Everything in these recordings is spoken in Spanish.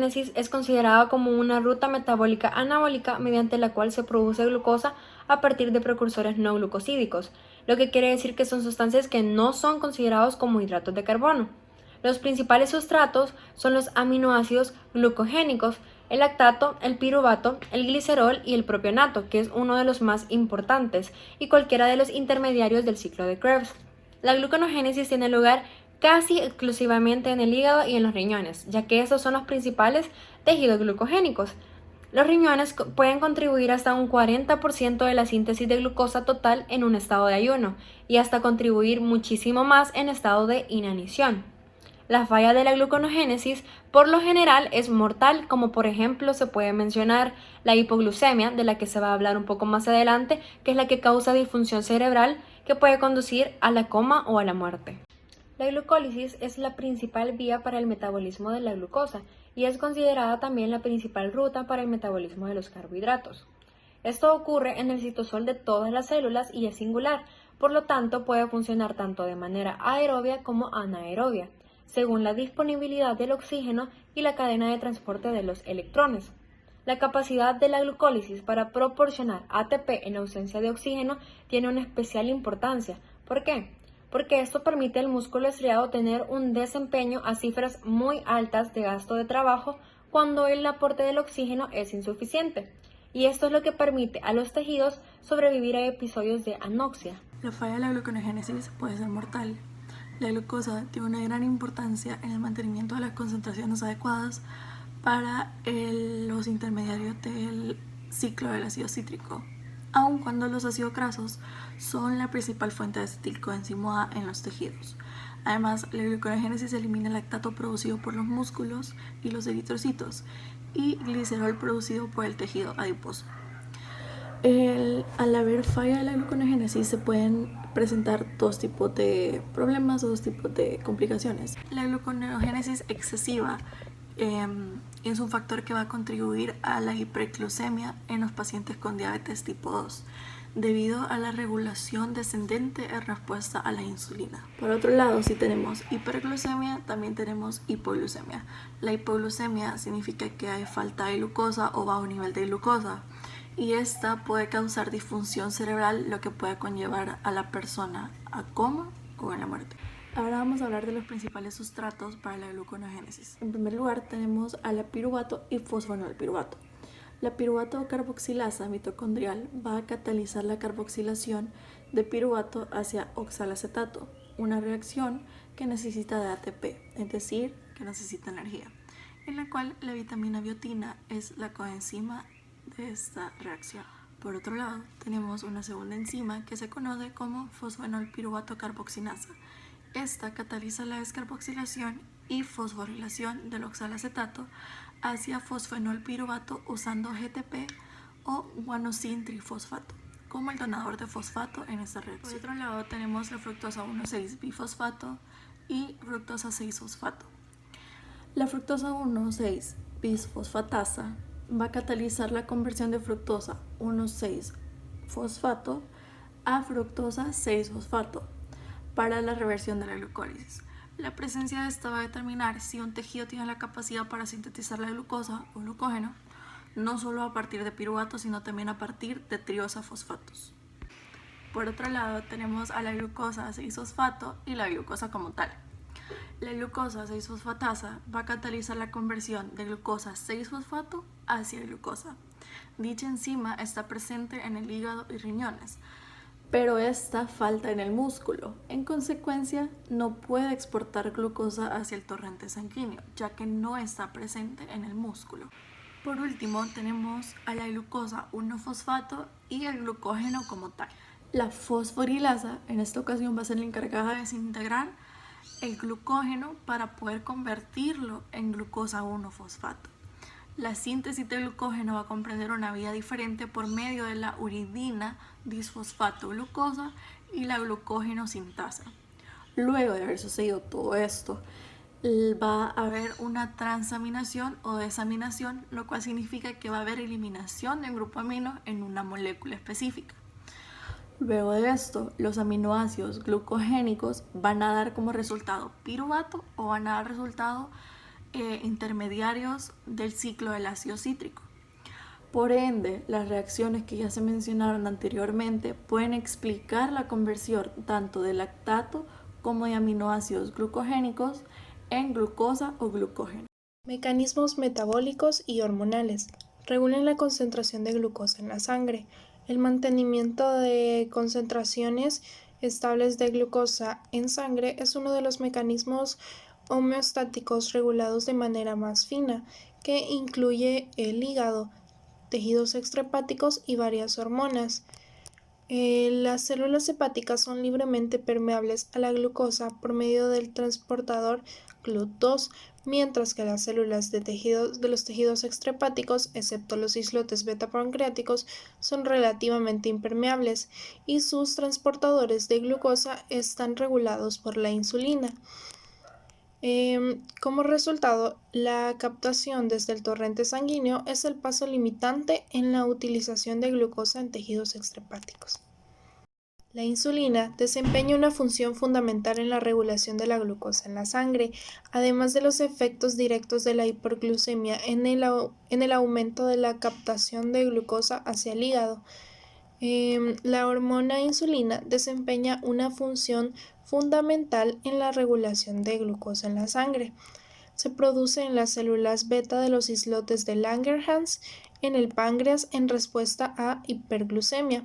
gluconogénesis es considerada como una ruta metabólica anabólica mediante la cual se produce glucosa a partir de precursores no glucosídicos, lo que quiere decir que son sustancias que no son considerados como hidratos de carbono. Los principales sustratos son los aminoácidos glucogénicos, el lactato, el piruvato, el glicerol y el propionato, que es uno de los más importantes, y cualquiera de los intermediarios del ciclo de Krebs. La gluconogénesis tiene lugar casi exclusivamente en el hígado y en los riñones, ya que estos son los principales tejidos glucogénicos. Los riñones pueden contribuir hasta un 40% de la síntesis de glucosa total en un estado de ayuno y hasta contribuir muchísimo más en estado de inanición. La falla de la gluconogénesis por lo general es mortal, como por ejemplo se puede mencionar la hipoglucemia, de la que se va a hablar un poco más adelante, que es la que causa disfunción cerebral que puede conducir a la coma o a la muerte. La glucólisis es la principal vía para el metabolismo de la glucosa y es considerada también la principal ruta para el metabolismo de los carbohidratos. Esto ocurre en el citosol de todas las células y es singular, por lo tanto puede funcionar tanto de manera aerobia como anaerobia, según la disponibilidad del oxígeno y la cadena de transporte de los electrones. La capacidad de la glucólisis para proporcionar ATP en ausencia de oxígeno tiene una especial importancia. ¿Por qué? Porque esto permite al músculo estriado tener un desempeño a cifras muy altas de gasto de trabajo cuando el aporte del oxígeno es insuficiente. Y esto es lo que permite a los tejidos sobrevivir a episodios de anoxia. La falla de la gluconogénesis puede ser mortal. La glucosa tiene una gran importancia en el mantenimiento de las concentraciones adecuadas para los intermediarios del ciclo del ácido cítrico, aun cuando los ácidos grasos son la principal fuente de acetilcoenzimo A en los tejidos. Además, la gluconogénesis elimina el lactato producido por los músculos y los eritrocitos y glicerol producido por el tejido adiposo. Al haber falla de la gluconogénesis se pueden presentar dos tipos de problemas o dos tipos de complicaciones. La gluconogénesis excesiva es un factor que va a contribuir a la hiperglucemia en los pacientes con diabetes tipo 2 debido a la regulación descendente en respuesta a la insulina. Por otro lado, si tenemos hiperglucemia, también tenemos hipoglucemia. La hipoglucemia significa que hay falta de glucosa o bajo nivel de glucosa, y esta puede causar disfunción cerebral, lo que puede conllevar a la persona a coma o a la muerte. Ahora vamos a hablar de los principales sustratos para la gluconogénesis. En primer lugar tenemos a la piruvato y fosfonolpiruvato. La piruvato carboxilasa mitocondrial va a catalizar la carboxilación de piruvato hacia oxalacetato, una reacción que necesita de ATP, es decir, que necesita energía, en la cual la vitamina biotina es la coenzima de esta reacción. Por otro lado, tenemos una segunda enzima que se conoce como fosfonolpiruvato carboxinasa. Esta cataliza la descarboxilación y fosforilación del oxalacetato hacia fosfenolpiruvato usando GTP o guanosin trifosfato como el donador de fosfato en esta reacción. Por otro lado, tenemos la fructosa 1,6-bifosfato y fructosa 6-fosfato. La fructosa 1,6-bisfosfatasa va a catalizar la conversión de fructosa 1,6-fosfato a fructosa 6-fosfato para la reversión de la glucólisis. La presencia de esta va a determinar si un tejido tiene la capacidad para sintetizar la glucosa o glucógeno, no solo a partir de piruvato, sino también a partir de triosafosfatos. Por otro lado, tenemos a la glucosa 6-fosfato y la glucosa como tal. La glucosa 6-fosfatasa va a catalizar la conversión de glucosa 6-fosfato hacia glucosa. Dicha enzima está presente en el hígado y riñones, pero esta falta en el músculo. En consecuencia, no puede exportar glucosa hacia el torrente sanguíneo, ya que no está presente en el músculo. Por último, tenemos a la glucosa 1-fosfato y el glucógeno como tal. La fosforilasa en esta ocasión va a ser la encargada de desintegrar el glucógeno para poder convertirlo en glucosa 1-fosfato. La síntesis de glucógeno va a comprender una vía diferente por medio de la uridina disfosfato glucosa y la glucógeno sintasa. Luego de haber sucedido todo esto, va a haber una transaminación o desaminación, lo cual significa que va a haber eliminación de un grupo amino en una molécula específica. Luego de esto, los aminoácidos glucogénicos van a dar como resultado piruvato o van a dar resultado intermediarios del ciclo del ácido cítrico. Por ende, las reacciones que ya se mencionaron anteriormente pueden explicar la conversión tanto de lactato como de aminoácidos glucogénicos en glucosa o glucógeno. Mecanismos metabólicos y hormonales. Regulan la concentración de glucosa en la sangre. El mantenimiento de concentraciones estables de glucosa en sangre es uno de los mecanismos homeostáticos regulados de manera más fina, que incluye el hígado, tejidos extrahepáticos y varias hormonas. Las células hepáticas son libremente permeables a la glucosa por medio del transportador GLUT2, mientras que las células de los tejidos extrahepáticos, excepto los islotes beta-pancreáticos, son relativamente impermeables y sus transportadores de glucosa están regulados por la insulina. Como resultado, la captación desde el torrente sanguíneo es el paso limitante en la utilización de glucosa en tejidos extrahepáticos. La insulina desempeña una función fundamental en la regulación de la glucosa en la sangre, además de los efectos directos de la hiperglucemia en el aumento de la captación de glucosa hacia el hígado. La hormona insulina desempeña una función fundamental en la regulación de glucosa en la sangre. Se produce en las células beta de los islotes de Langerhans en el páncreas en respuesta a hiperglucemia.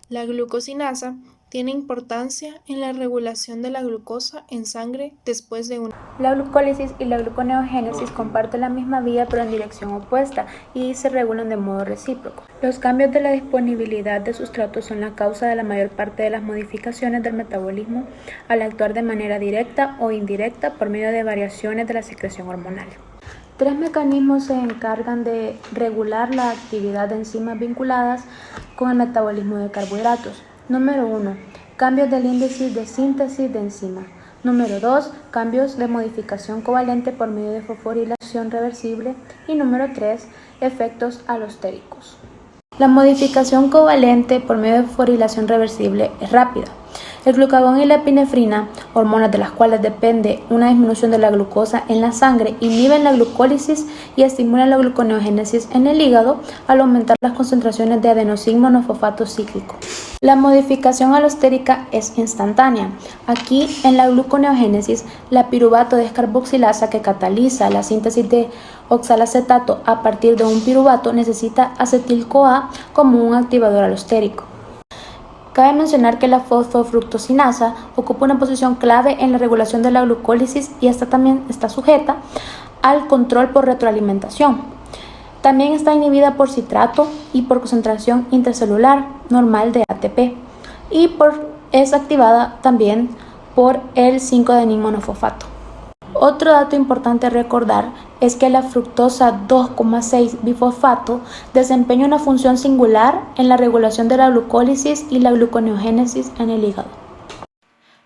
La glucosinasa tiene importancia en la regulación de la glucosa en sangre después de una. La glucólisis y la gluconeogénesis comparten la misma vía pero en dirección opuesta y se regulan de modo recíproco. Los cambios de la disponibilidad de sustratos son la causa de la mayor parte de las modificaciones del metabolismo al actuar de manera directa o indirecta por medio de variaciones de la secreción hormonal. Tres mecanismos se encargan de regular la actividad de enzimas vinculadas con el metabolismo de carbohidratos. Número 1. Cambios del índice de síntesis de enzimas. Número 2. Cambios de modificación covalente por medio de fosforilación reversible. Y número 3. Efectos alostéricos. La modificación covalente por medio de fosforilación reversible es rápida. El glucagón y la epinefrina, hormonas de las cuales depende una disminución de la glucosa en la sangre, inhiben la glucólisis y estimulan la gluconeogénesis en el hígado al aumentar las concentraciones de adenosín monofosfato cíclico. La modificación alostérica es instantánea. Aquí, en la gluconeogénesis, la piruvato descarboxilasa que cataliza la síntesis de oxalacetato a partir de un piruvato necesita acetil-CoA como un activador alostérico. Cabe mencionar que la fosfofructosinasa ocupa una posición clave en la regulación de la glucólisis y esta también está sujeta al control por retroalimentación. También está inhibida por citrato y por concentración intracelular normal de ATP y es activada también por el 5-adenín-monofosfato. Otro dato importante a recordar es que la fructosa 2,6-bifosfato desempeña una función singular en la regulación de la glucólisis y la gluconeogénesis en el hígado.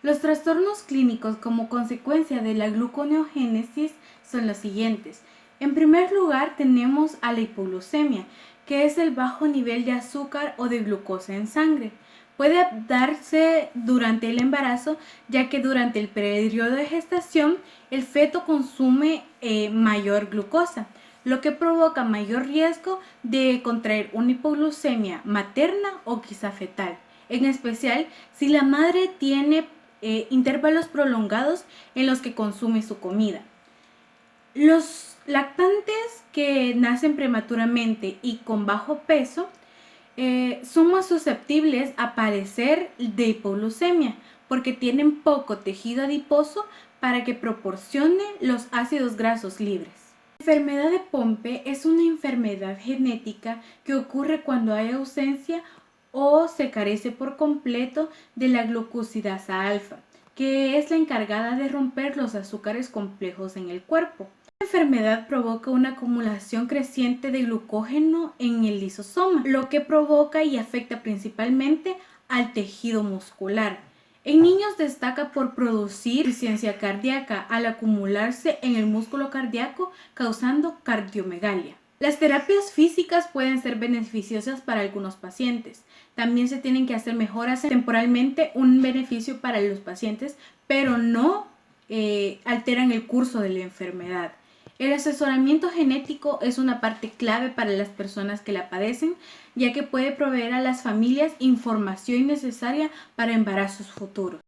Los trastornos clínicos como consecuencia de la gluconeogénesis son los siguientes. En primer lugar tenemos a la hipoglucemia, que es el bajo nivel de azúcar o de glucosa en sangre. Puede darse durante el embarazo, ya que durante el periodo de gestación el feto consume mayor glucosa, lo que provoca mayor riesgo de contraer una hipoglucemia materna o quizá fetal, en especial si la madre tiene intervalos prolongados en los que consume su comida. Los lactantes que nacen prematuramente y con bajo peso son más susceptibles a padecer de hipoglucemia porque tienen poco tejido adiposo para que proporcione los ácidos grasos libres. La enfermedad de Pompe es una enfermedad genética que ocurre cuando hay ausencia o se carece por completo de la glucosidasa alfa, que es la encargada de romper los azúcares complejos en el cuerpo. La enfermedad provoca una acumulación creciente de glucógeno en el lisosoma, lo que provoca y afecta principalmente al tejido muscular. En niños destaca por producir insuficiencia cardíaca al acumularse en el músculo cardíaco, causando cardiomegalia. Las terapias físicas pueden ser beneficiosas para algunos pacientes. También se tienen que hacer mejoras temporalmente, un beneficio para los pacientes, pero no alteran el curso de la enfermedad. El asesoramiento genético es una parte clave para las personas que la padecen, ya que puede proveer a las familias información necesaria para embarazos futuros.